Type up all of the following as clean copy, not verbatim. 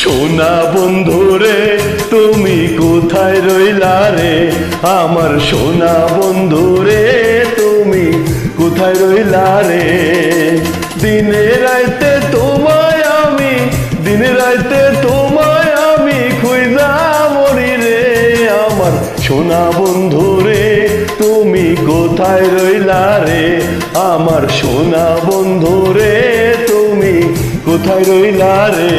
সোনা বন্ধুরে তুমি কোথায় রইলা রে, আমার সোনা বন্ধুরে তুমি কোথায় রইলা রে। দিনে রাইতে তোমায় আমি, দিনে রাইতে তোমায় আমি খুঁজা মরি রে, আমার সোনা বন্ধুরে তুমি কোথায় রইলা রে, আমার সোনা বন্ধুরে তুমি কোথায় রইলা রে।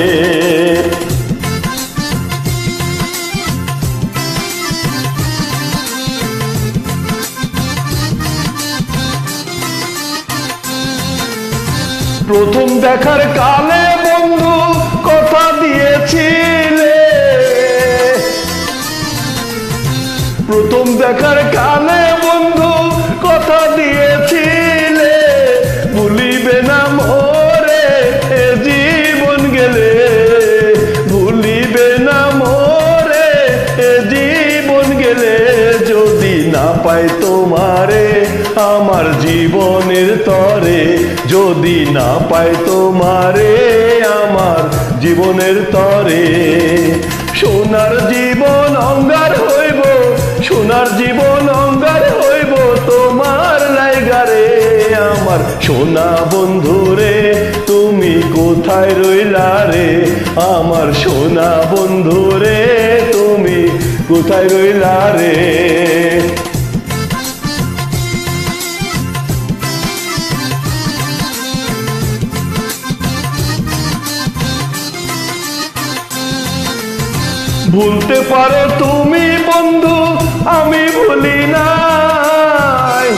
প্রথম দেখার কালে বন্ধু কথা দিয়েছিলে, প্রথম দেখার কালে বন্ধু কথা দিয়েছিলে, ভুলিবে না মোরে এ জীবন গেলে, ভুলিবে না মোরে এ জীবন গেলে, যদি না পাই তোমারে আমার জীবনের তরে, যদি না পাই তোমারে আমার জীবনের তরে। সোনার জীবন অঙ্গার হইব, সোনার জীবন অঙ্গার হইব তোমার লাইগারে, আমার সোনা বন্ধুরে তুমি কোথায় রইলা রে, আমার সোনা বন্ধুরে তুমি কোথায় রইলা রে। ভুলতে পারো তুমি বন্ধু আমি ভুলি নাই,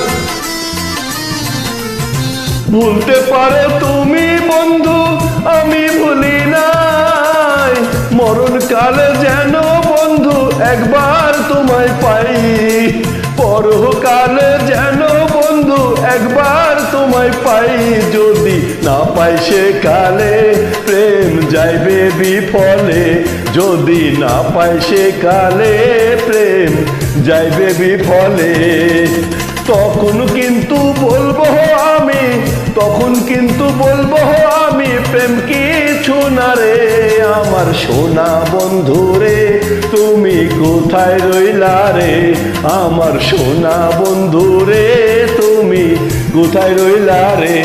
ভুলতে পারো তুমি বন্ধু আমি ভুলি নাই, মরণকালে যেন বন্ধু একবার তোমায় পাই, পরকালে যেন বন্ধু একবার তোমায় পাই, যদি না পাই সে কালে প্রেম যাইবে বিফলে, যদি না পাই সে কালে প্রেম যাইবে বিফলে। তখন কিন্তু বলবো আমি, তখন কিন্তু বলবো আমি প্রেম কিছু না রে, আমার সোনা বন্ধুরে তুমি কোথায় রইলা রে, আমার সোনা বন্ধুরে তুমি কোথায় রইলা রে।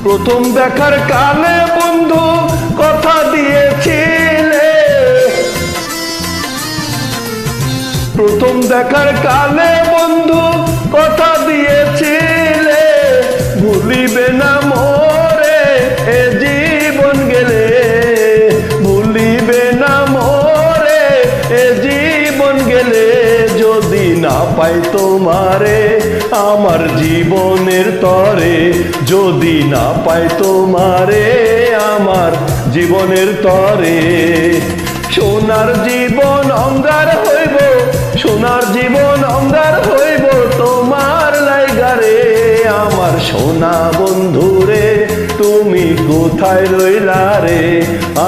প্রথম দেখার কালে বন্ধু কথা দিয়েছিলে, প্রথম দেখার কালে বন্ধু কথা দিয়েছিলে, ভুলিবে না মোরে এ জীবন গেলে, ভুলিবে না মোরে এ জীবন গেলে, যদি না পাই তোমারে আমার জীবনের তরে, যদি না পাই তোমারে আমার জীবনের তরে। সোনার জীবন অঙ্গার হইব, সোনার জীবন অঙ্গার হইব তোমার লাইগারে, আমার সোনা বন্ধুরে তুমি কোথায় রইলা রে,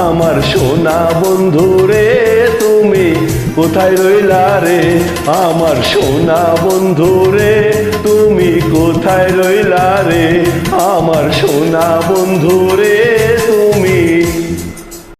আমার সোনা বন্ধুরে তুমি কোথায় রইলা রে, আমার সোনা বন্ধুরে তুমি কোথায় রইলা রে, আমার সোনা বন্ধুরে